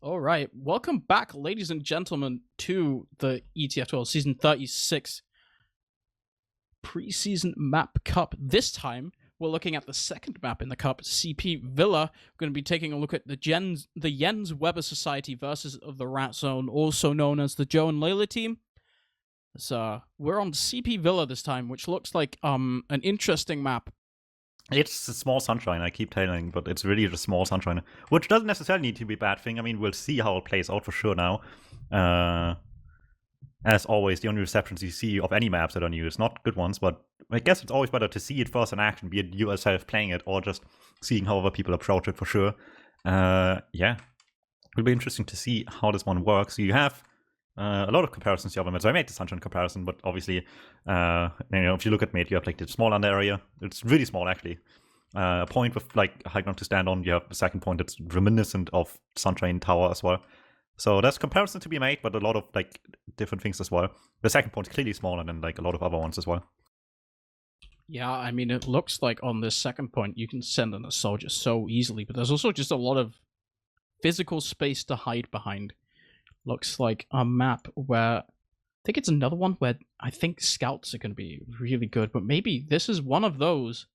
All right, welcome back, ladies and gentlemen, to the ETF2L Season 36 Preseason Map Cup. This time, we're looking at the second map in the Cup, CP Villa. We're going to be taking a look at the Jens Weber Society versus the Rat Zone, also known as the Joe and Layla team. So, we're on CP Villa this time, which looks like an interesting map. It's a small sunshine, I keep telling, but it's really just small sunshine, which doesn't necessarily need to be a bad thing. I mean, we'll see how it plays out for sure now. As always, the only receptions you see of any maps that are new is not good ones, but I guess it's always better to see it first in action, be it you yourself playing it or just seeing how other people approach it for sure. Yeah, it'll be interesting to see how this one works. You have a lot of comparisons to other maps. I made the sunshine comparison, but obviously, if you look at mate, you have like the small under area. It's really small actually. A point with like high ground to stand on. You have a second point that's reminiscent of Sunshine Tower as well. So there's comparison to be made, but a lot of like different things as well. The second point is clearly smaller than like a lot of other ones as well. Yeah, I mean, it looks like on this second point you can send in a soldier so easily, but there's also just a lot of physical space to hide behind. Looks like a map where, I think it's another one where I think scouts are going to be really good, but maybe this is one of those.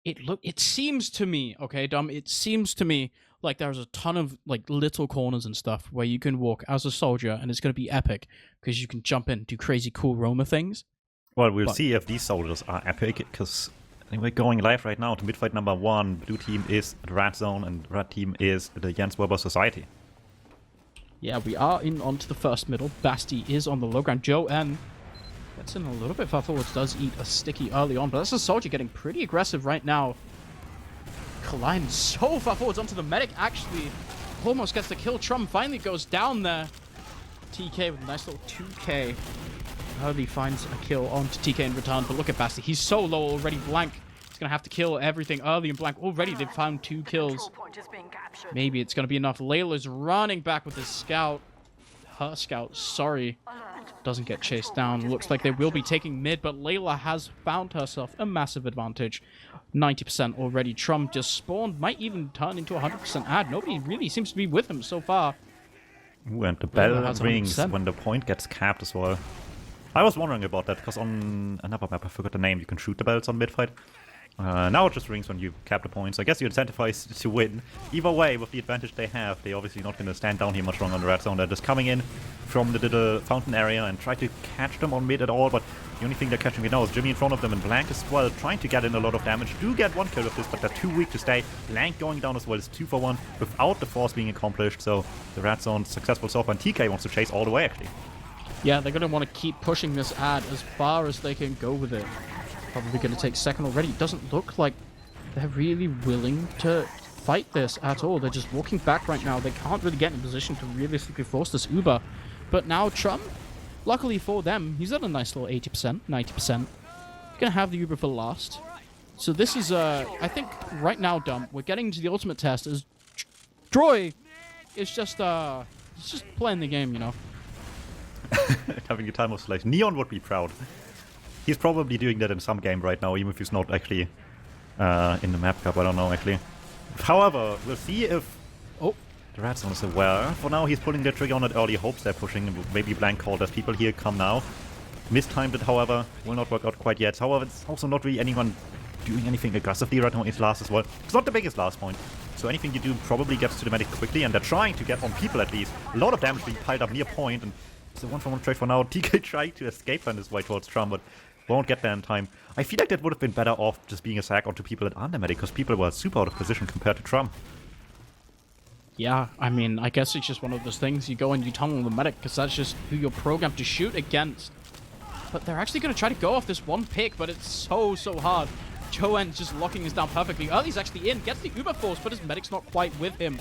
It seems to me, okay, Dom, it seems to me like there's a ton of like little corners and stuff where you can walk as a soldier, and it's going to be epic because you can jump in, do crazy cool Roma things. Well, we'll see if these soldiers are epic, because we're going live right now to midfight number 1. Blue team is the Rat Zone, and red team is the Jens Weber Society. Yeah, we are in onto the first middle. Basti is on the low ground. Joe N gets in a little bit far forwards, does eat a sticky early on, but that's a soldier getting pretty aggressive right now. Kalyan so far forwards onto the medic, actually almost gets the kill. Trum finally goes down there. TK with a nice little 2k. Early finds a kill onto TK in return, but look at Basti. He's so low already. Blank. He's going to have to kill everything early, and Blank already they've found 2 kills. Maybe it's going to be enough. Layla's running back with his scout. Her scout, sorry, doesn't get chased down. Looks like they will be taking mid, but Layla has found herself a massive advantage. 90% already. Trump just spawned. Might even turn into a 100% ad. Nobody really seems to be with him so far. Ooh, and the bell rings when the point gets capped as well. I was wondering about that, because on another map, I forgot the name, you can shoot the bells on midfight. Now it just rings when you cap the points. I guess you're incentivized to win. Either way, with the advantage they have, they're obviously not going to stand down here much longer on the red zone. They're just coming in from the little fountain area and try to catch them on mid at all, but the only thing they're catching right now is Jimmy in front of them, and Blank as well, trying to get in a lot of damage. Do get 1 kill with this, but they're too weak to stay. Blank going down as well is 2 for 1 without the force being accomplished, so the red zone successful so far, and TK wants to chase all the way actually. Yeah, they're going to want to keep pushing this ad as far as they can go with it. Probably going to take second already. It doesn't look like they're really willing to fight this at all. They're just walking back right now. They can't really get in a position to realistically force this Uber. But now Trump, luckily for them, he's at a nice little 80%, 90%. Going to have the Uber for last. So this is, I think right now, Dom, we're getting to the ultimate test as Troy is just playing the game, you know. Having a time of his life. Neon would be proud. He's probably doing that in some game right now, even if he's not actually in the map cup. I don't know, actually. However, we'll see if the Rat Zone is aware. For now, he's pulling the trigger on it early. Hopes they're pushing. Maybe Blank called as people here come now. Mistimed it, however. Will not work out quite yet. However, it's also not really anyone doing anything aggressively right now. It's last as well. It's not the biggest last point. So anything you do probably gets to the medic quickly, and they're trying to get on people at least. A lot of damage being piled up near point, and it's a 1-for-1 trade for now. TK trying to escape on his way towards Trump, but won't get there in time. I feel like that would have been better off just being a sack onto people that aren't the medic, because people were super out of position compared to Trump. Yeah, I mean, I guess it's just one of those things. You go and you tunnel the medic, because that's just who you're programmed to shoot against. But they're actually going to try to go off this one pick, but it's so hard. Joanne's just locking this down perfectly. Early's actually in, gets the Uber force, but his medic's not quite with him.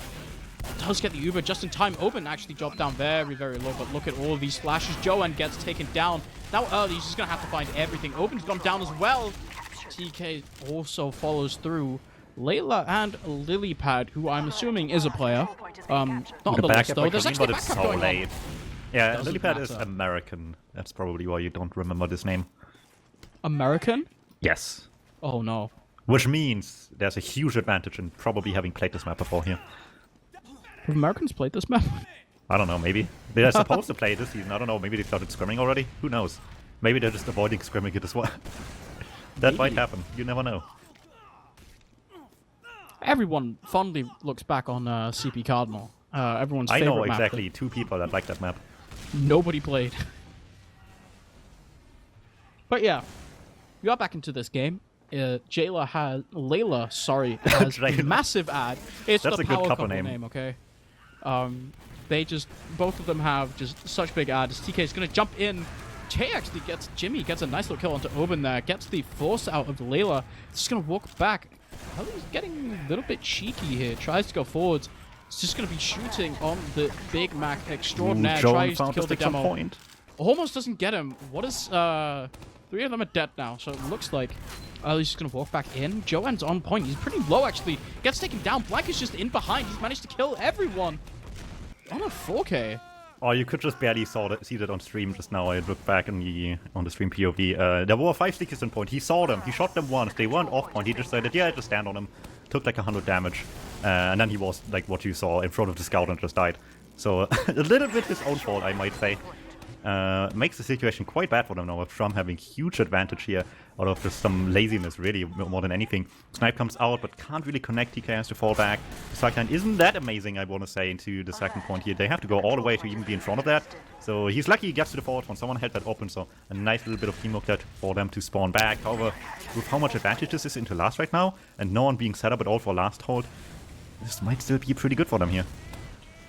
Does get the Uber just in time. Open actually dropped down very low, but look at all of these flashes. Joanne gets taken down. Now Early's just going to have to find everything. Open's gone down as well. TK also follows through. Layla and Lilypad, who I'm assuming is a player. Not on the list, though. There's actually a backup going on. Yeah, Lilypad is American. That's probably why you don't remember this name. American? Yes. Oh, no. Which means there's a huge advantage in probably having played this map before here. Have Americans played this map? I don't know, maybe. They're supposed to play it this season. I don't know, maybe they started scrimming already? Who knows? Maybe they're just avoiding scrimming it as well. That might happen. You never know. Everyone fondly looks back on CP Cardinal. Everyone's favorite I know map, exactly 2 people that like that map. Nobody played. But yeah, we got back into this game. Layla has a massive ad. It's That's the a good power couple couple name, okay? Both of them have just such big ads. TK is gonna jump in. Jay actually gets a nice little kill onto Oben there. Gets the force out of Layla. Just gonna walk back. He's getting a little bit cheeky here. Tries to go forwards. He's just gonna be shooting on the Big Mac extraordinaire. Tries to kill the demo. Point. Almost doesn't get him. What is 3 of them are dead now, so it looks like he's just gonna walk back in. Joanne's on point. He's pretty low actually. Gets taken down. Blank is just in behind. He's managed to kill everyone on a 4K. Oh, you could just barely see that on stream just now. I looked back on the stream POV. There were 5 stickies on point. He saw them. He shot them once. They weren't off point. He just decided, yeah, just stand on them. Took like 100 damage. And then he was like what you saw in front of the scout and just died. So a little bit his own fault, I might say. Makes the situation quite bad for them now, with Trump having huge advantage here out of just some laziness, really, more than anything. Snipe comes out, but can't really connect. TK has to fall back. The sideline isn't that amazing, I want to say, into the second point here. They have to go all the way to even be in front of that. So he's lucky he gets to the forward when someone held that open, so a nice little bit of teamwork there for them to spawn back. However, with how much advantage this is into last right now, and no one being set up at all for last hold, this might still be pretty good for them here.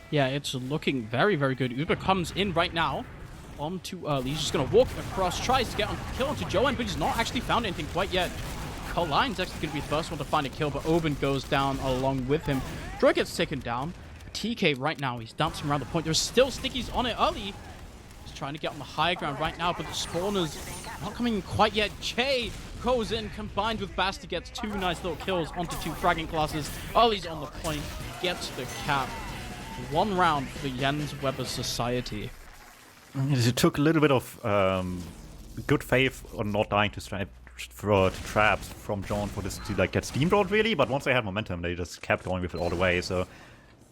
Yeah, it's looking very, very good. Uber comes in right now. On too early. He's just going to walk across, tries to get on kill onto Joanne, but he's not actually found anything quite yet. Collein's actually going to be the first one to find a kill, but Oben goes down along with him. Joy gets taken down. TK right now, he's dancing around the point. There's still stickies on it early. He's trying to get on the high ground right now, but the spawners not coming in quite yet. Jay goes in, combined with Basti, gets 2 nice little kills onto 2 fragging classes. Early's on the point, gets the cap. 1 round for Jens Weber Society. It took a little bit of good faith on not dying to traps from John for this to like get steamrolled really, but once they had momentum, they just kept going with it all the way. So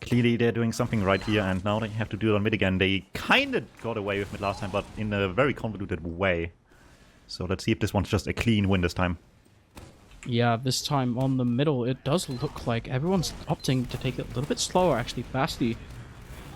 clearly they're doing something right here, and now they have to do it on mid again. They kind of got away with it last time, but in a very convoluted way. So let's see if this one's just a clean win this time. Yeah, this time on the middle, it does look like everyone's opting to take it a little bit slower, actually. Basti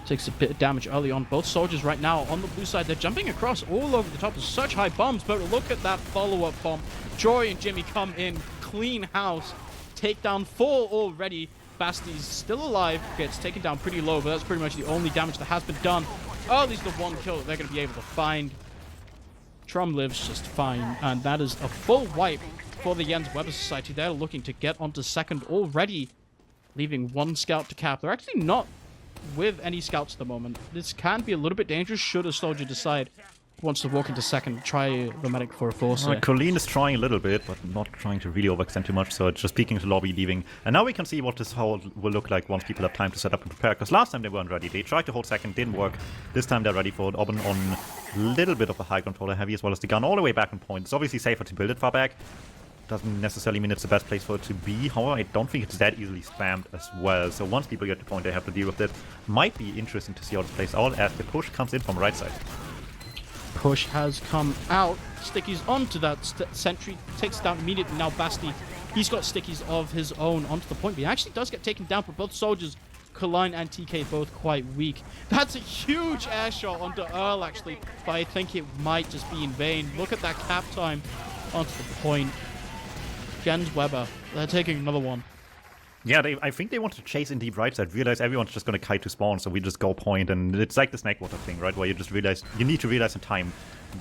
takes a bit of damage early on. Both soldiers right now on the blue side, they're jumping across all over the top of such high bombs, but look at that follow-up bomb. Joy and Jimmy come in, clean house, take down 4 already. Basti's still alive, gets taken down pretty low, but that's pretty much the only damage that has been done. Early's the 1 kill that they're going to be able to find. Trum lives just fine, and that is a full wipe for the Jens Weber Society. They're looking to get onto second already, leaving 1 scout to cap. They're actually not with any scouts at the moment. This can be a little bit dangerous should a soldier decide he wants to walk into second, try the medic for a force. Colleen is trying a little bit, but not trying to really overextend too much, so it's just peeking to lobby, leaving. And now we can see what this hold will look like once people have time to set up and prepare, because last time they weren't ready. They tried to hold second, didn't work. This time they're ready for it. Oben on a little bit of a high controller heavy, as well as the gun all the way back on point. It's obviously safer to build it far back. Doesn't necessarily mean it's the best place for it to be. However, I don't think it's that easily spammed as well. So once people get to the point, they have to deal with it. Might be interesting to see how it plays out as the push comes in from the right side. Push has come out. Stickies onto that sentry. Takes it down immediately. Now Basti, he's got stickies of his own onto the point. But he actually does get taken down, but both soldiers, Colleen and TK, both quite weak. That's a huge air shot onto Earl, actually. But I think it might just be in vain. Look at that cap time onto the point. Jens Weber, they're taking another one. Yeah, I think they want to chase in deep right side, realize everyone's just going to kite to spawn, so we just go point, and it's like the snake water thing, right, where you just realize, you need to realize in time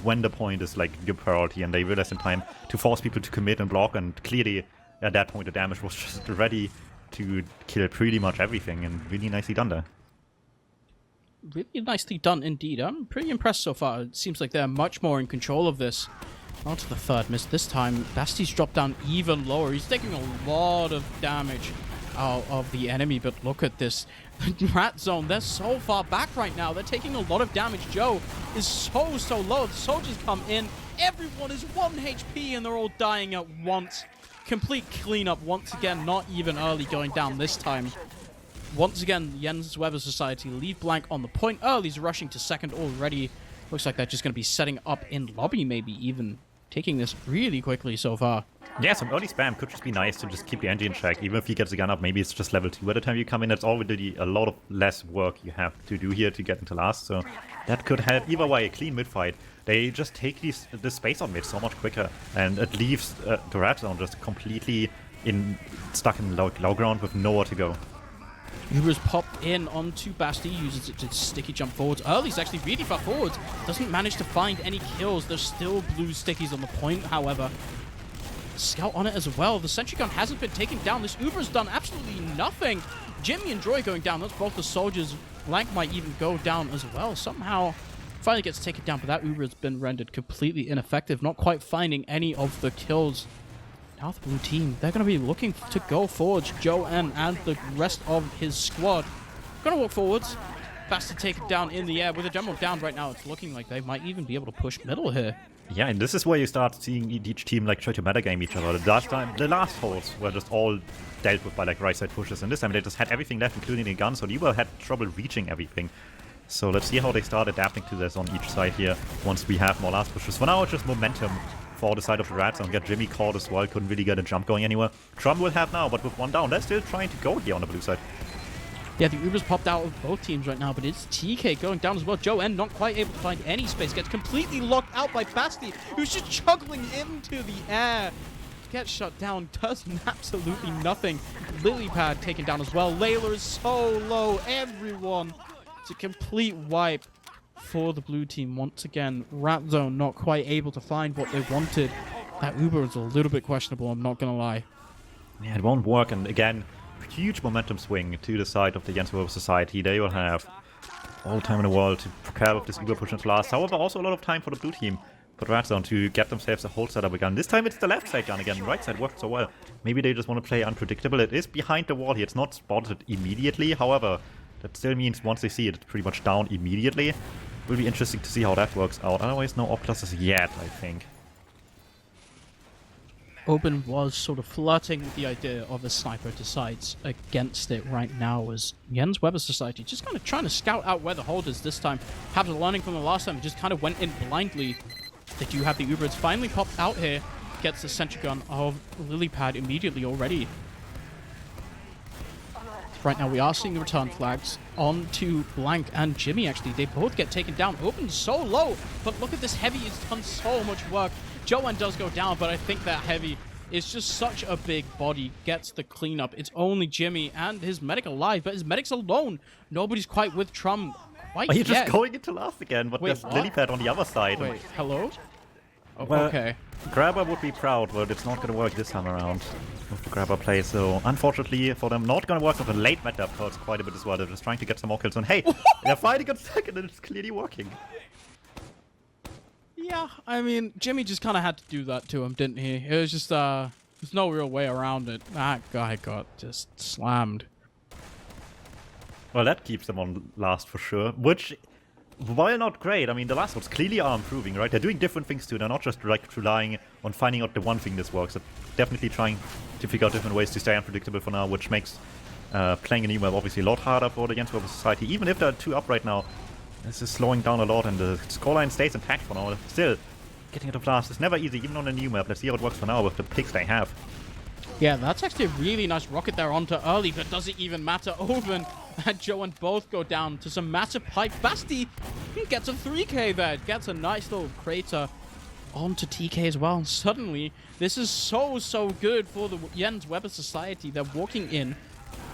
when the point is like your priority, and they realize in time to force people to commit and block, and clearly at that point the damage was just ready to kill pretty much everything, and really nicely done there. Really nicely done indeed. I'm pretty impressed so far. It seems like they're much more in control of this. On to the third miss. This time, Basti's dropped down even lower. He's taking a lot of damage out of the enemy, but look at this. Rat zone, they're so far back right now. They're taking a lot of damage. Joe is so low. The soldiers come in. Everyone is 1 HP, and they're all dying at once. Complete cleanup once again. Not even Early going down this time. Once again, Jens Weber Society leave blank on the point. Early's rushing to second already. Looks like they're just going to be setting up in lobby, maybe even taking this really quickly so far. Yeah, some early spam could just be nice to just keep the engine in check. Even if he gets the gun up, maybe it's just level 2 by the time you come in. That's already a lot of less work you have to do here to get into last. So that could help. Either way, a clean mid fight. They just take this space on mid so much quicker. And it leaves the red zone just completely stuck in low ground with nowhere to go. Uber's popped in onto Basti, uses it to sticky jump forwards. Early's actually really far forwards. Doesn't manage to find any kills. There's still blue stickies on the point, however. Scout on it as well. The sentry gun hasn't been taken down. This Uber's done absolutely nothing. Jimmy and Joy going down. That's both the soldiers. Blank might even go down as well. Somehow finally gets taken down, but that Uber has been rendered completely ineffective. Not quite finding any of the kills. Now the blue team, they're going to be looking to go forwards. Joe and the rest of his squad going to walk forwards. Basti taken down in the air. With the demo down right now, it's looking like they might even be able to push middle here. Yeah, and this is where you start seeing each team like try to metagame each other. The last holes were just all dealt with by like right side pushes, and this time they just had everything left, including the gun, so Uber had trouble reaching everything. So let's see how they start adapting to this on each side here once we have more last pushes. For now, it's just momentum for the side of the red zone. Get Jimmy caught as well, couldn't really get a jump going anywhere. Trump will have now, but with one down, they're still trying to go here on the blue side. Yeah, the Uber's popped out of both teams right now, but it's TK going down as well. Joe N not quite able to find any space. Gets completely locked out by Basti, who's just juggling into the air. Gets shut down, does absolutely nothing. Lilypad taken down as well. Layla is so low. Everyone. It's a complete wipe for the blue team. Once again, Rat Zone not quite able to find what they wanted. That Uber is a little bit questionable, I'm not going to lie. Yeah, it won't work, and again, huge momentum swing to the side of the Jens Weber Society. They will have all the time in the world to prepare with this Uber push into last. However, also a lot of time for the blue team, for the Red Zone, to get themselves a whole setup again. This time it's the left side gun again. Right side worked so well. Maybe they just want to play unpredictable. It is behind the wall here. It's not spotted immediately. However, that still means once they see it, it's pretty much down immediately. Will be interesting to see how that works out. Otherwise, no pluses yet, I think. Open was sort of flirting with the idea of a sniper, decides against it right now as Jens Weber Society just kind of trying to scout out where the hold is this time. Perhaps learning from the last time, just kind of went in blindly. They do have the Uber. It's finally popped out here. Gets the sentry gun of Lilypad immediately already. Right now we are seeing the return flags onto Blank and Jimmy actually. They both get taken down. Open so low, but look at this heavy. It's done so much work. Joanne does go down, but I think that heavy is just such a big body. Gets the cleanup. It's only Jimmy and his medic alive, but his medic's alone. Nobody's quite with Trum quite yet. You're just going into last again, but there's Lilypad on the other side. Wait, hello? Oh, well, okay. Grabber would be proud, but it's not going to work this time around with the Grabber play. So unfortunately for them, not going to work with a late meta hurts quite a bit as well. They're just trying to get some more kills. And hey, they're fighting on second, and it's clearly working. Yeah, I mean, Jimmy just kind of had to do that to him, didn't he? It was just, there's no real way around it. That guy got just slammed. Well, that keeps them on last for sure, which, while not great, I mean, the last ones clearly are improving, right? They're doing different things too. They're not just like relying on finding out the one thing this works. They're definitely trying to figure out different ways to stay unpredictable for now, which makes playing a new map obviously a lot harder for the Jens Weber Society. Even if they're 2 up right now, this is slowing down a lot, and the scoreline stays intact for now. Still, getting out of last is never easy, even on a new map. Let's see how it works for now with the picks they have. Yeah, that's actually a really nice rocket there onto early, but does it even matter? Oven and Joe both go down to some massive pipe. Basti gets a 3k there, gets a nice little crater onto TK as well. And suddenly, this is so good for the Jens Weber Society. They're walking in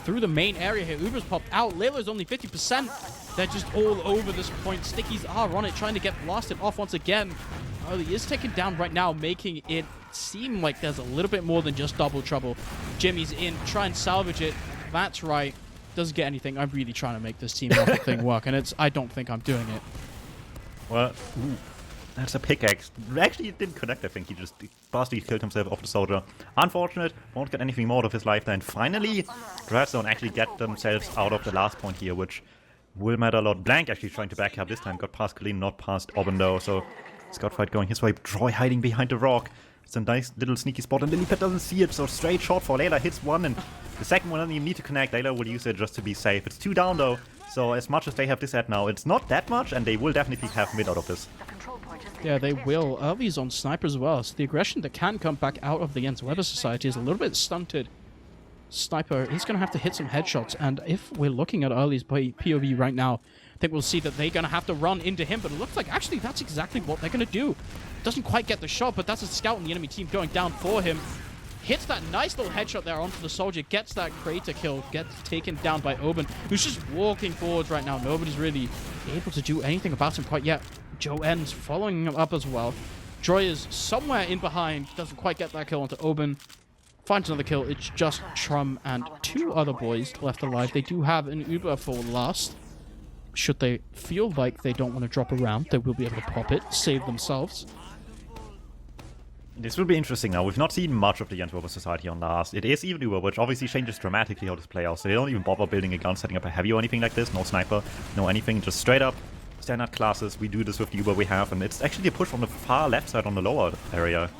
through the main area here. Uber's popped out. Layla's only 50%. They're just all over this point. Stickies are on it, trying to get blasted off once again. Early is taken down right now, making it seem like there's a little bit more than just double trouble. Jimmy's in, try and salvage it. That's right. Doesn't get anything. I'm really trying to make this team rocket thing work, and I don't think I'm doing it. Well, that's a pickaxe. Actually, it didn't connect, I think. He just Basti killed himself off the soldier. Unfortunate, won't get anything more of his life then. Finally, Redstone actually get themselves out of the last point here, which will matter a lot. Blank actually trying to back up this time. Got past Colleen, not past Oben though, so Scout fight going his way. Troy hiding behind the rock. It's a nice little sneaky spot, and Lillipad doesn't see it, so straight shot for Layla hits one, and the second one doesn't even need to connect. Layla will use it just to be safe. It's 2 down though, so as much as they have this at now, it's not that much, and they will definitely have mid out of this. Yeah, they will. Early's on Sniper as well, so the aggression that can come back out of the Jens Weber Society is a little bit stunted. Sniper is going to have to hit some headshots, and if we're looking at Early's POV right now, I think we'll see that they're going to have to run into him, but it looks like actually that's exactly what they're going to do. Doesn't quite get the shot, but that's a scout in the enemy team going down for him. Hits that nice little headshot there onto the soldier, gets that crater kill, gets taken down by Oben, who's just walking forwards right now. Nobody's really able to do anything about him quite yet. Joe N's following him up as well. Joy is somewhere in behind, doesn't quite get that kill onto Oben. Finds another kill. It's just Trum and 2 other boys left alive. They do have an Uber for last. Should they feel like they don't want to drop around, they will be able to pop it, save themselves. This will be interesting now. We've not seen much of the Jens Weber Society on last. It is even Uber, which obviously changes dramatically how this plays out. So they don't even bother building a gun, setting up a heavy or anything like this. No sniper, no anything. Just straight up standard classes. We do this with the Uber we have, and it's actually a push from the far left side on the lower area.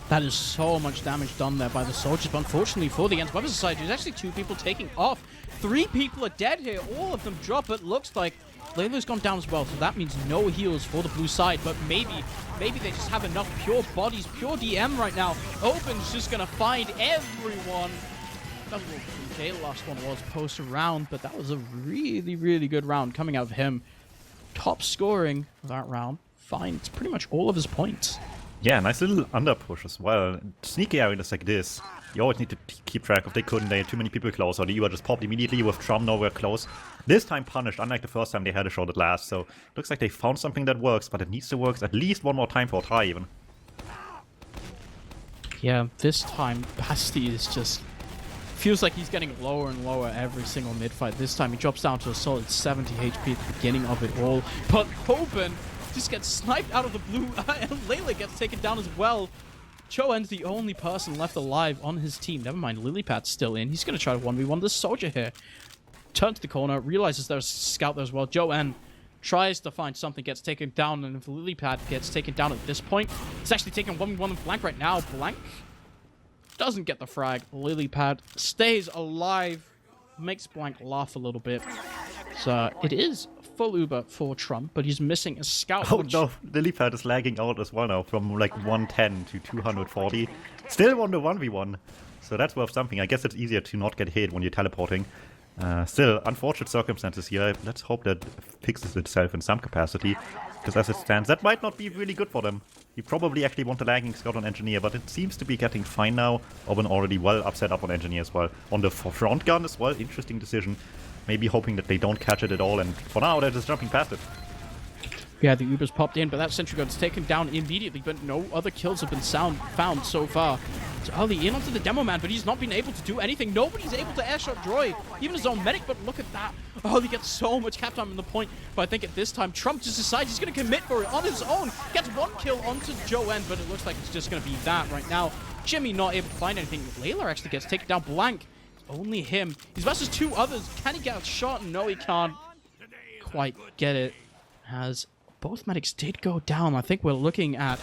That is so much damage done there by the soldiers, but unfortunately for the Jens Weber Society, there's actually 2 people taking off. 3 people are dead here. All of them drop. It looks like Layla's gone down as well, so that means no heals for the blue side, but maybe they just have enough pure bodies, pure DM right now. Open's just gonna find everyone. That was okay. The last one was post round, but that was a really, really good round coming out of him. Top scoring that round. Finds pretty much all of his points. Yeah, nice little under push as well. Sneaky areas like this, you always need to keep track of. They had too many people close, or the Uber just popped immediately with Trum nowhere close. This time punished, unlike the first time they had a shot at last. So looks like they found something that works, but it needs to work at least one more time for a try even. Yeah, this time Basti is just feels like he's getting lower and lower every single mid-fight. This time he drops down to a solid 70 HP at the beginning of it all. But Hoban just gets sniped out of the blue, and Layla gets taken down as well. Choen's the only person left alive on his team. Never mind, Lilypad's still in. He's going to try to 1v1 this soldier here. Turns to the corner, realizes there's a scout there as well. Joen tries to find something, gets taken down, and if Lilypad gets taken down at this point, he's actually taking 1v1 with Blank right now. Blank doesn't get the frag. Lilypad stays alive, makes Blank laugh a little bit. So it is full Uber for Trump, but he's missing a scout. Oh no, Lilypad is lagging out as well now from like 110 to 240. Still on the 1v1, so that's worth something. I guess it's easier to not get hit when you're teleporting. Still, unfortunate circumstances here. Let's hope that fixes itself in some capacity, because as it stands, that might not be really good for them. You probably actually want a lagging scout on Engineer, but it seems to be getting fine now. Oben already well upset up on Engineer as well. On the front gun as well, interesting decision. Maybe hoping that they don't catch it at all, and for now they're just jumping past it. Yeah, the Uber's popped in, but that sentry gun's taken down immediately, but no other kills have been found so far. It's early in onto the demo man, but he's not been able to do anything. Nobody's able to airshot Droid, even his own medic, but look at that. Oh, he gets so much cap time in the point, but I think at this time, Trump just decides he's going to commit for it on his own. Gets 1 kill onto Joen, but it looks like it's just going to be that right now. Jimmy not able to find anything. Layla actually gets taken down. Blank. Only him. He's versus 2 others. Can he get a shot? No, he can't quite get it. As both medics did go down. I think we're looking at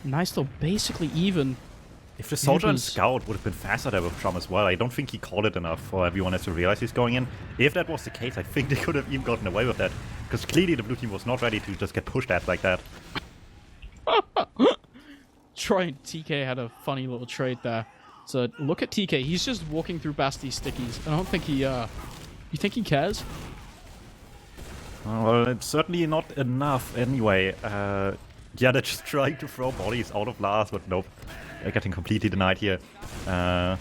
nice little basically even. If the soldier and scout would have been faster there with Trump as well, I don't think he called it enough for everyone else to realize he's going in. If that was the case, I think they could have even gotten away with that. Because clearly the blue team was not ready to just get pushed at like that. Troy and TK had a funny little trade there. So look at TK. He's just walking through Basti's stickies. I don't think he, you think he cares? Well, it's certainly not enough anyway. Yeah, they're just trying to throw bodies out of last, but nope. They're getting completely denied here. And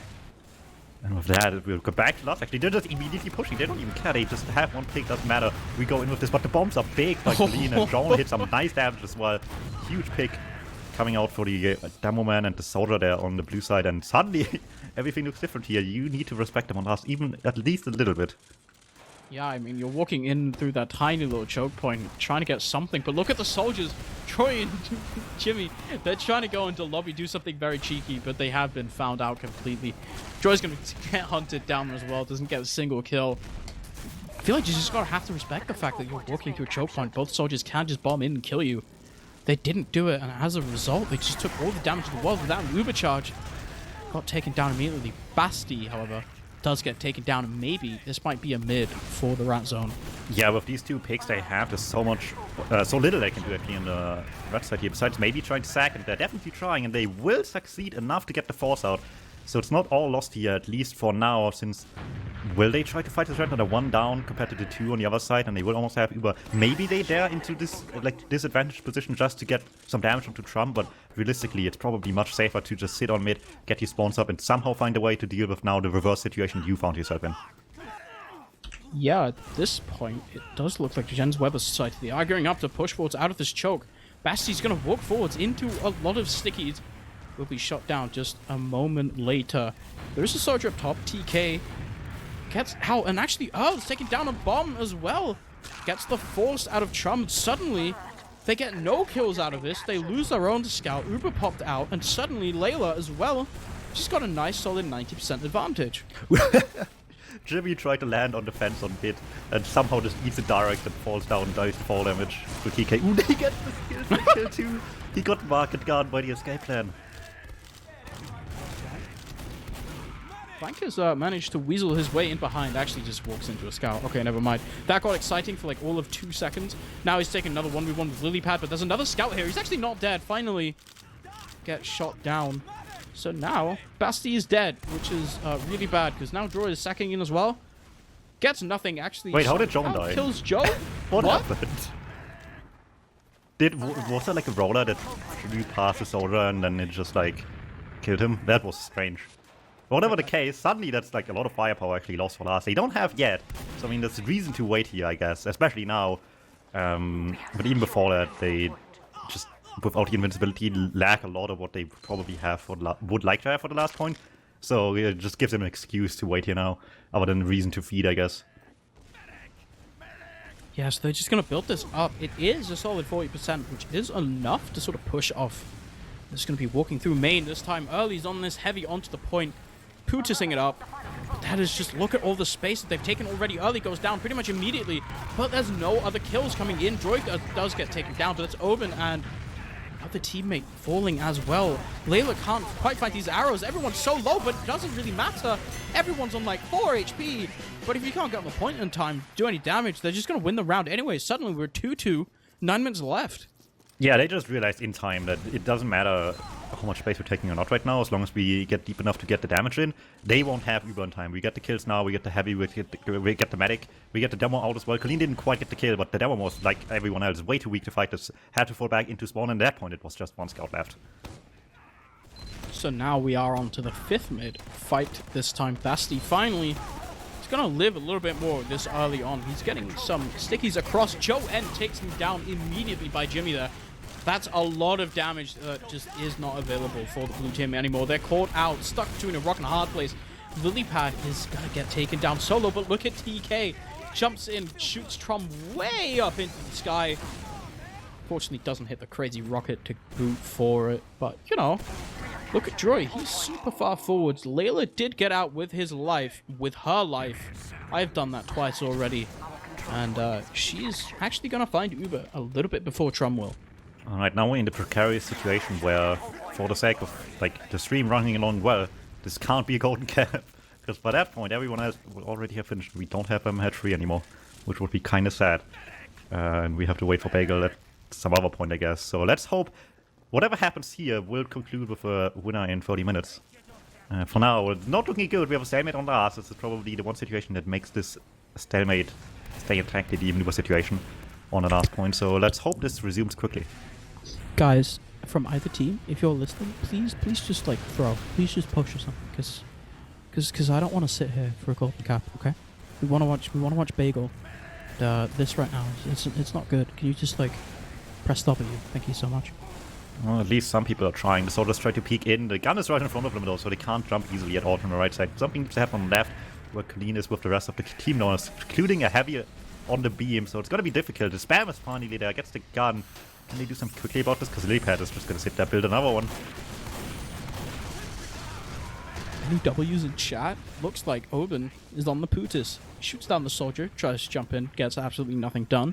with that, we'll go back to last. Actually, they're just immediately pushing. They don't even care. They just have 1 pick, doesn't matter. We go in with this, but the bombs are big by Colleen, and John hits some nice damage as well. Huge pick coming out for the demo man and the soldier there on the blue side, and suddenly everything looks different here. You need to respect them on last, even at least a little bit. Yeah, I mean, you're walking in through that tiny little choke point, trying to get something, but look at the soldiers. Troy and Jimmy, they're trying to go into lobby, do something very cheeky, but they have been found out completely. Troy's going to get hunted down as well, doesn't get a single kill. I feel like you just gotta have to respect the fact that you're walking through a choke point. Both soldiers can just bomb in and kill you. they didn't do it, and as a result, they just took all the damage in the world without an uber charge. Got taken down immediately. Basti, however, does get taken down, and maybe this might be a mid for the rat zone. Yeah, with these two picks they have, there's so little they can do actually in the red side here, besides maybe trying to sack, and they're definitely trying, and they will succeed enough to get the force out. So it's not all lost here, at least for now, since will they try to fight this red on a 1 down compared to the 2 on the other side, and they will almost have Uber. Maybe they dare into this disadvantaged position just to get some damage onto Trump, but realistically it's probably much safer to just sit on mid, get your spawns up, and somehow find a way to deal with now the reverse situation you found yourself in. Yeah, at this point, it does look like Jens Weber Society. They are going up to push forwards out of this choke. Basti's going to walk forwards into a lot of stickies. Will be shot down just a moment later. There is a soldier up top. TK gets out, and actually Earl's taking down a bomb as well. Gets the force out of Trump. Suddenly, they get no kills out of this. They lose their own scout. Uber popped out, and suddenly Layla as well. She's got a nice solid 90% advantage. Jimmy tried to land on the fence on mid, and somehow just eats it direct and falls down, dies to fall damage to TK. Ooh, he gets the kill too. He got market guard by the escape plan. Frank has managed to weasel his way in behind. Actually just walks into a scout. Okay, never mind. That got exciting for like all of 2 seconds. Now he's taking another 1v1 with Lilypad, but there's another scout here. He's actually not dead. Finally gets shot down. So now Basti is dead, which is really bad, because now Droid is sacking in as well. Gets nothing, actually. Wait, how did John die? Kills Joe? What happened? Was there like a roller that flew past the soldier and then it just like killed him? That was strange. Whatever the case, suddenly that's like a lot of firepower actually lost for last. They don't have yet, so I mean there's reason to wait here, I guess, especially now. But even before that, they just, without the invincibility, lack a lot of what they probably have for would like to have for the last point. So it just gives them an excuse to wait here now, other than reason to feed, I guess. Yeah, so they're just going to build this up. It is a solid 40%, which is enough to sort of push off. They're just going to be walking through main this time. Early's on this heavy onto the point, pootising it up. But that is just, look at all the space that they've taken already. Early goes down pretty much immediately, but there's no other kills coming in. Droid does get taken down, but it's Oben and another teammate falling as well. Layla can't quite fight these arrows. Everyone's so low, but it doesn't really matter. Everyone's on like 4 HP. But if you can't get on the point in time, do any damage, they're just going to win the round anyway. Suddenly we're 2-2, 9 minutes left. Yeah, they just realized in time that it doesn't matter how much space we're taking or not right now, as long as we get deep enough to get the damage in. They won't have Uber in time. We get the kills now, we get the heavy, we get the medic, we get the demo out as well. Colleen didn't quite get the kill, but the demo was, like everyone else, way too weak to fight this. Had to fall back into spawn, and at that point it was just 1 scout left. So now we are on to the 5th mid fight this time. Basti finally is going to live a little bit more this early on. He's getting some stickies across. Joe N takes him down immediately by Jimmy there. That's a lot of damage that just is not available for the blue team anymore. They're caught out, stuck between a rock and a hard place. Lilypad is going to get taken down solo, but look at TK. Jumps in, shoots Trom way up into the sky. Fortunately, doesn't hit the crazy rocket to boot for it. But, you know, look at Droid. He's super far forwards. Layla did get out with his life, with her life. I've done that twice already. And she's actually going to find Uber a little bit before Trom will. Alright, now we're in the precarious situation where, for the sake of like the stream running along well, this can't be a golden cap. Because by that point, everyone else will already have finished. We don't have head 3 anymore, which would be kind of sad. And we have to wait for Bagel at some other point, I guess. So let's hope whatever happens here will conclude with a winner in 30 minutes. For now, it's not looking good. We have a stalemate on the ass. This is probably the one situation that makes this stalemate stay attracted, even with a situation on the last point. So let's hope this resumes quickly. Guys, from either team, if you're listening, please just like throw. Please just push or something, because I don't want to sit here for a golden cap. Okay, we want to watch Bagel. This right now, it's not good. Can you just like press W? Thank you so much. Well, at least some people are trying. The soldiers try to peek in. The gun is right in front of them though, so they can't jump easily at all from the right side. Something needs to happen on the left, where Colleen is with the rest of the team now, including a heavy on the beam, so it's gonna be difficult. The spam is finally there, gets the gun. Can they do something quickly about this? Because Lilypad is just gonna sit there, build another one. Any W's in chat? Looks like Oben is on the pootis. Shoots down the soldier, tries to jump in, gets absolutely nothing done.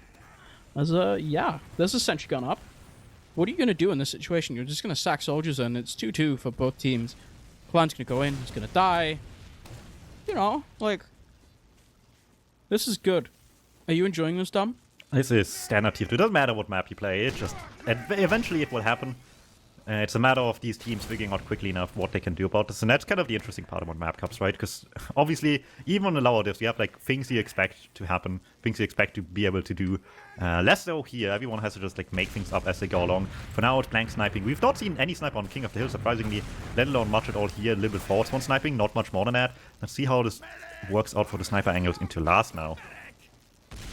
There's a sentry gun up. What are you going to do in this situation? You're just going to sack soldiers and it's 2-2 for both teams. Clan's going to go in, he's going to die. You know, like, this is good. Are you enjoying this, Dom? This is standard tier 2. It doesn't matter what map you play, it just... eventually it will happen. It's a matter of these teams figuring out quickly enough what they can do about this, and that's kind of the interesting part about map cups, right? Because obviously, even on the lower divs, you have like things you expect to happen, things you expect to be able to do. Less so here, everyone has to just like make things up as they go along. For now, it's blank sniping. We've not seen any sniper on King of the Hill, surprisingly, let alone much at all here. A little bit forward one sniping, not much more than that. Let's see how this works out for the sniper angles into last now.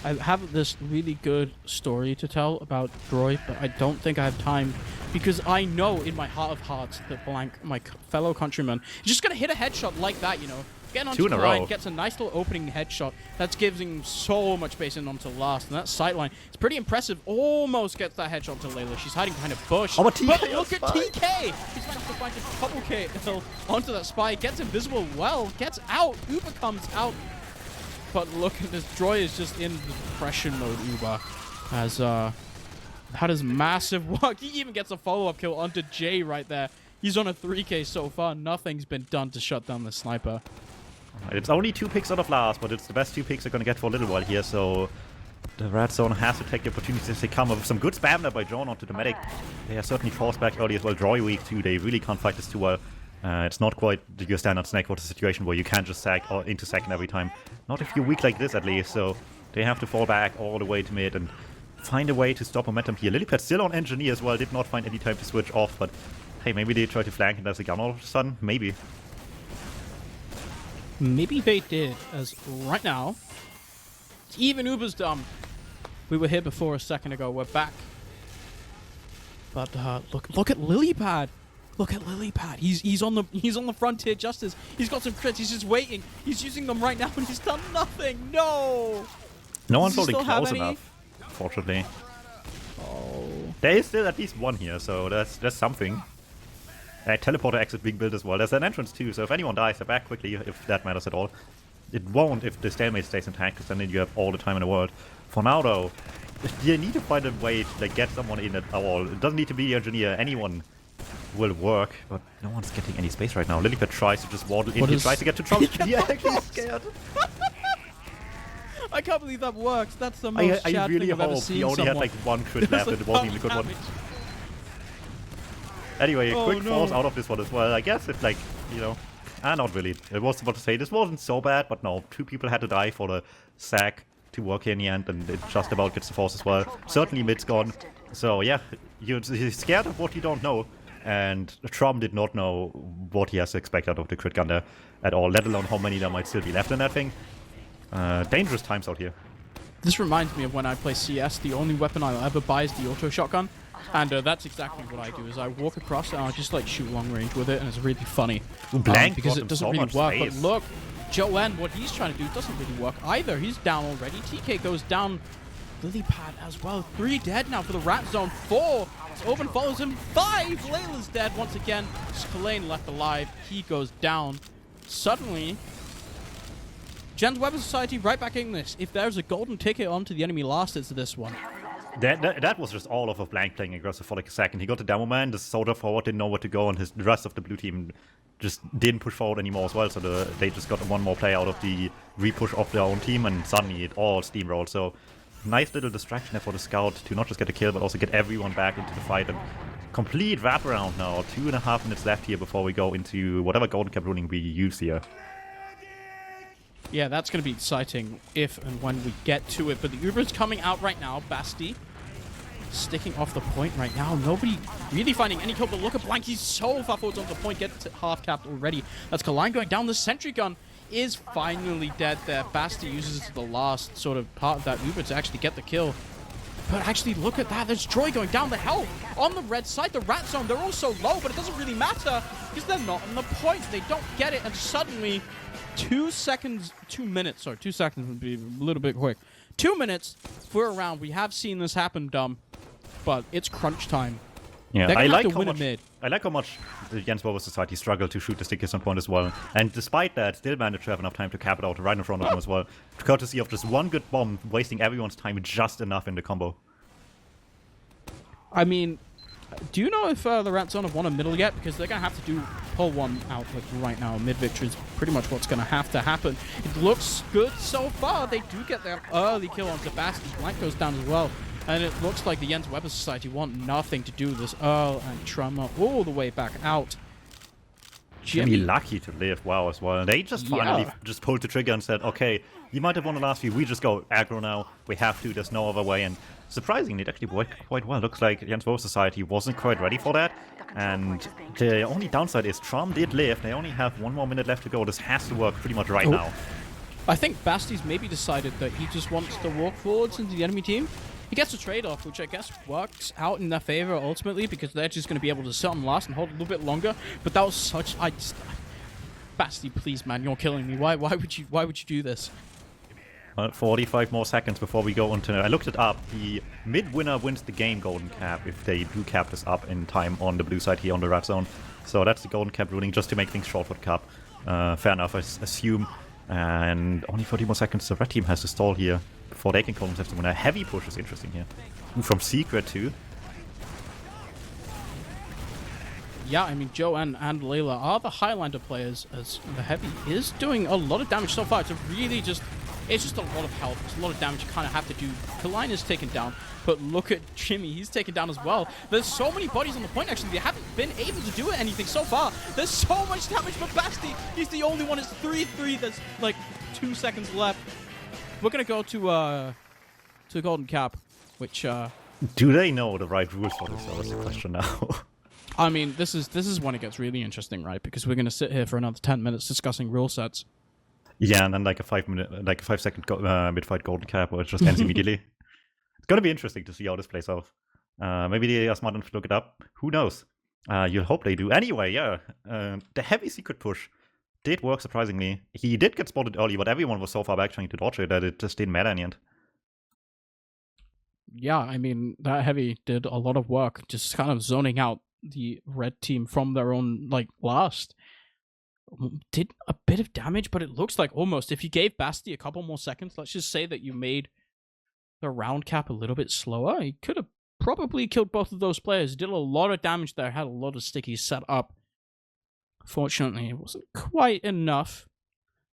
I have this really good story to tell about Droid, but I don't think I have time because I know in my heart of hearts that Blank, my fellow countryman, is just going to hit a headshot like that, you know. Getting onto the line, gets a nice little opening headshot. That's giving him so much space in onto last. And that sightline, it's pretty impressive. Almost gets that headshot to Layla. She's hiding behind a bush. Oh, but look at TK! He's managed to find a couple kill onto that spy. Gets invisible well. Gets out. Uber comes out. But look at this. Droid is just in the depression mode, Uber. As, that is massive work. He even gets a follow-up kill onto Jay right there. He's on a 3K so far. Nothing's been done to shut down the sniper. It's only 2 picks out of last, but it's the best 2 picks they're going to get for a little while here, so the red zone has to take the opportunities as they come. With some good spam there by John onto the medic. They are certainly forced back early as well. Droid weak too. They really can't fight this too well. It's not quite your standard Snakewater situation where you can just sack or into second every time. Not if you're weak like this at least, so they have to fall back all the way to mid and find a way to stop momentum here. Lilypad still on engineer as well, did not find any time to switch off, but hey, maybe they try to flank it as a gun all of a sudden, maybe. Maybe they did, as right now, even Uber's dumb. We were here before a second ago, we're back. But look at Lilypad. Look at Lilypad. He's on the frontier justice. He's got some crits. He's just waiting. He's using them right now, and he's done nothing. No. No one's holding close enough, fortunately. Oh. There is still at least one here, so that's something. A teleporter exit being built as well. There's an entrance too, so if anyone dies, they're back quickly, if that matters at all. It won't if the stalemate stays intact, because then you have all the time in the world. For now, though, you need to find a way to like, get someone in at all. It doesn't need to be the engineer. Anyone will work, but no one's getting any space right now. Lilypad tries to just waddle in. He tries to get to Trump. Yeah, he's scared. I can't believe that works. That's the most Chad really thing I've ever seen. He only had like 1 crit left, and it wasn't even a good one. Anyway, quick falls out of this one as well. I guess it's like, you know, not really. I was about to say this wasn't so bad, but no, 2 people had to die for the sack to work here in the end, and it just about gets the force as well. Certainly mid's gone. So yeah, you're scared of what you don't know, and Trump did not know what he has to expect out of the crit gun there at all, let alone how many there might still be left in that thing. Dangerous times out here. This reminds me of when I play CS. The only weapon I'll ever buy is the auto shotgun. And that's exactly what I do, is I walk across and I just like shoot long range with it, and it's really funny. Blank because it doesn't so really work. space. But look, Joanne, what he's trying to do doesn't really work either. He's down already. TK goes down. Lilypad as well. 3 dead now for the rat zone. 4. Open follows him. 5. Layla's dead once again. Spillane left alive. He goes down. Suddenly, Jen's Weapon Society right back in this. If there's a golden ticket onto the enemy last, it's this one. That was just all of a blank playing aggressive for like a second. He got the demo man, the soldier forward didn't know where to go, and the rest of the blue team just didn't push forward anymore as well. So they just got 1 more play out of the repush of their own team, and suddenly it all steamrolled. So nice little distraction there for the scout to not just get a kill, but also get everyone back into the fight. And complete wraparound now. 2.5 minutes left here before we go into whatever golden cap ruling we use here. Yeah, that's going to be exciting if and when we get to it. But the Uber's coming out right now. Basti sticking off the point right now. Nobody really finding any kill, but look at Blank. He's so far forward on the point. Gets it half-capped already. That's Kaline going down. The sentry gun is finally dead there. Basti uses the last sort of part of that Uber to actually get the kill. But actually, look at that. There's Troy going down the health on the red side. The rat zone, they're all so low, but it doesn't really matter because they're not on the point. They don't get it, and suddenly 2 seconds would be a little bit quick. 2 minutes for a round. We have seen this happen, Dumb, but it's crunch time. Yeah, I like how much the Jens Weapon Society struggled to shoot the stickies on point as well. And despite that, still managed to have enough time to cap it out right in front of them as well. Courtesy of just 1 good bomb, wasting everyone's time just enough in the combo. I mean, Do you know if the Rat Zone have won a middle yet? Because they're going to have to pull one out like right now. Mid-victory is pretty much what's going to have to happen. It looks good so far. They do get their early kill on Sebastian. Blank goes down as well. And it looks like the Jens Weber Society want nothing to do with this. Earl and Trummer all the way back out. Jimmy lucky to live wow as well. They just finally just pulled the trigger and said, okay, you might have won the last few. We just go aggro now. We have to. There's no other way. And surprisingly, it actually worked quite well. Looks like Jens Weber Society wasn't quite ready for that. And the only downside is Trom did live. They only have 1 more minute left to go. This has to work pretty much right now. I think Basti's maybe decided that he just wants to walk forwards into the enemy team. He gets a trade-off, which I guess works out in their favor ultimately, because they're just going to be able to sit on last and hold a little bit longer. But that was such... Basti, please, man, you're killing me. Why would you do this? 45 more seconds before we go into... I looked it up. The mid-winner wins the game golden cap if they do cap this up in time on the blue side here on the red zone. So that's the golden cap ruling, just to make things short for the cup. Fair enough, I assume. And only 30 more seconds. The red team has to stall here before they can call themselves the winner. Heavy push is interesting here. From Secret too. Yeah, I mean, Joe and Layla are the Highlander players, as the Heavy is doing a lot of damage so far. It's really just... It's just a lot of health. It's a lot of damage you kind of have to do. Kaline is taken down, but look at Jimmy. He's taken down as well. There's so many bodies on the point, actually. They haven't been able to do anything so far. There's so much damage for Basti. He's the only one. It's 3-3. There's like 2 seconds left. We're going to go to Golden Cap, which... Do they know the right rules for this? That's the question now. I mean, this is when it gets really interesting, right? Because we're going to sit here for another 10 minutes discussing rule sets. Yeah, and then like a 5 second mid-fight golden cap where it just ends immediately. It's gonna be interesting to see how this plays out. Maybe they are smart enough to look it up. Who knows? You'll hope they do. Anyway, yeah. The heavy secret push did work surprisingly. He did get spotted early, but everyone was so far back trying to dodge it that it just didn't matter in the end. Yeah, I mean, that heavy did a lot of work, just kind of zoning out the red team from their own, like, last. Did a bit of damage, but it looks like almost, if you gave Basti a couple more seconds, let's just say that you made the round cap a little bit slower, he could have probably killed both of those players. He did a lot of damage there, had a lot of stickies set up. Fortunately, it wasn't quite enough.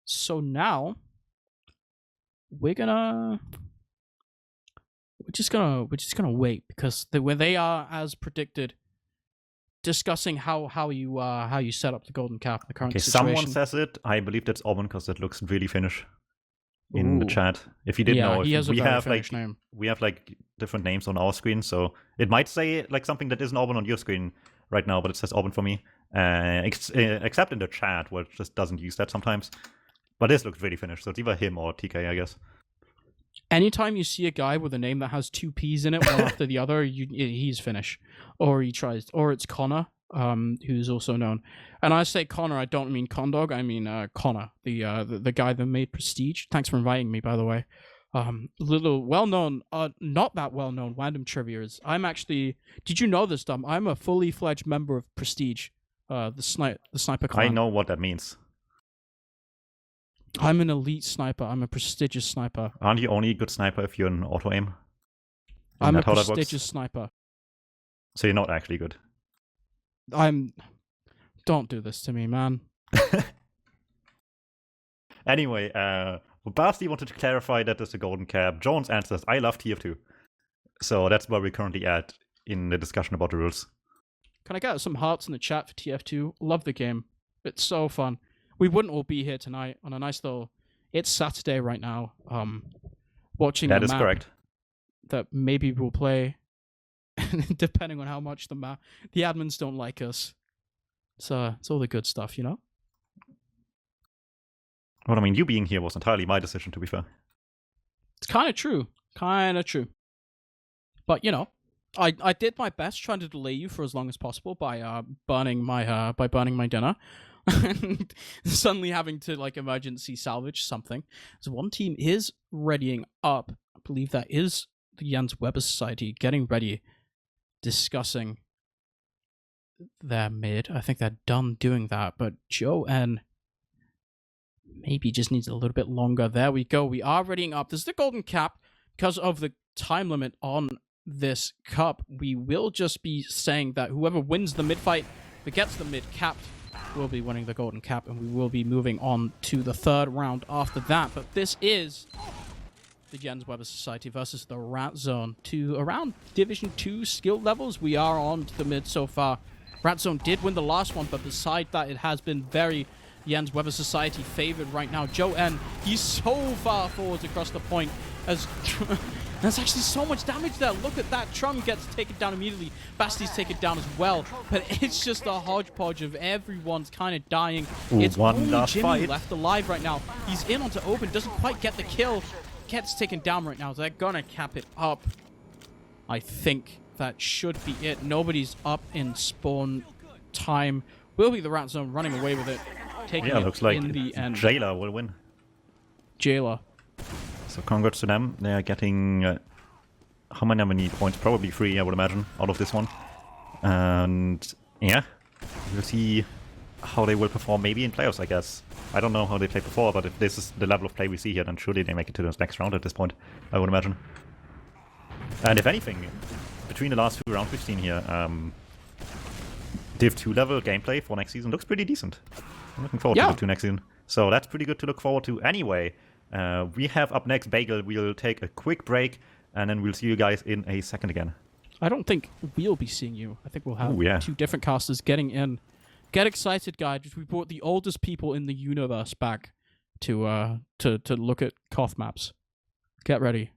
So now we're just gonna wait, because where they are, as predicted, discussing how you set up the golden cap in the current situation. Someone says it. I believe that's Auburn, because that looks really Finnish in the chat. If you didn't know, he has we a very have Finnish name. We have like different names on our screen, so it might say like something that isn't Auburn on your screen right now, but it says Auburn for me. Except in the chat, where it just doesn't use that sometimes. But this looks really Finnish, so it's either him or TK, I guess. Anytime you see a guy with a name that has 2 P's in it, one after the other, he's Finnish, or it's Connor, who's also known. And I say Connor, I don't mean Condog, I mean Connor, the guy that made Prestige. Thanks for inviting me, by the way. Little well-known, not that well-known Wandum trivia is, I'm actually, did you know this, Dum? I'm a fully fledged member of Prestige, the sniper clan. I know what that means. I'm an elite sniper. I'm a prestigious sniper. Aren't you only a good sniper if you're an auto-aim? I'm a prestigious sniper. So you're not actually good? Don't do this to me, man. Anyway, Basti wanted to clarify that there's a golden cap. Jones answers, I love TF2. So that's where we're currently at in the discussion about the rules. Can I get some hearts in the chat for TF2? Love the game. It's so fun. We wouldn't all be here tonight on a nice little... It's Saturday right now. Watching the map. That is correct. That maybe we'll play, depending on how much the admins don't like us. So it's all the good stuff, you know? Well, I mean, you being here was entirely my decision, to be fair. It's kind of true. Kind of true. But, you know, I did my best trying to delay you for as long as possible by burning my dinner. And suddenly having to like emergency salvage something. So one team is readying up. I believe that is the Jens Weber Society getting ready, discussing their mid. I think they're done doing that, but Joe N maybe just needs a little bit longer. There we go. We are readying up. This is the golden cap because of the time limit on this cup, we will just be saying that whoever wins the mid fight, that gets the mid capped, will be winning the golden cap, and we will be moving on to the third round after that. But this is the Jens Weber Society versus the Rat Zone to around Division 2 skill levels. We are on to the mid so far. Rat Zone did win the last one, but beside that, it has been very Jens Weber Society favored right now. Joe N, he's so far forwards across the point as there's actually so much damage there. Look at that. Trum gets taken down immediately. Basti's taken down as well. But it's just a hodgepodge of everyone's kind of dying. Ooh, it's one only last Jimmy fight left alive right now. He's in onto open, doesn't quite get the kill. Gets taken down right now. They're gonna cap it up. I think that should be it. Nobody's up in spawn time. Will be the Rat Zone running away with it. Taking Yeah, it looks like in the end. Jailer will win. Jailer. So congrats to them. They are getting how many points? Probably 3, I would imagine, out of this one. And yeah, we'll see how they will perform maybe in playoffs, I guess. I don't know how they played before, but if this is the level of play we see here, then surely they make it to the next round at this point, I would imagine. And if anything, between the last 2 rounds we've seen here, Div 2 level gameplay for next season looks pretty decent. I'm looking forward to Div 2 next season. So that's pretty good to look forward to anyway. We have up next Bagel. We'll take a quick break, and then we'll see you guys in a second again. I don't think we'll be seeing you. I think we'll have Ooh, yeah. 2 different casters getting in. Get excited, guys. We brought the oldest people in the universe back to look at Koth maps. Get ready.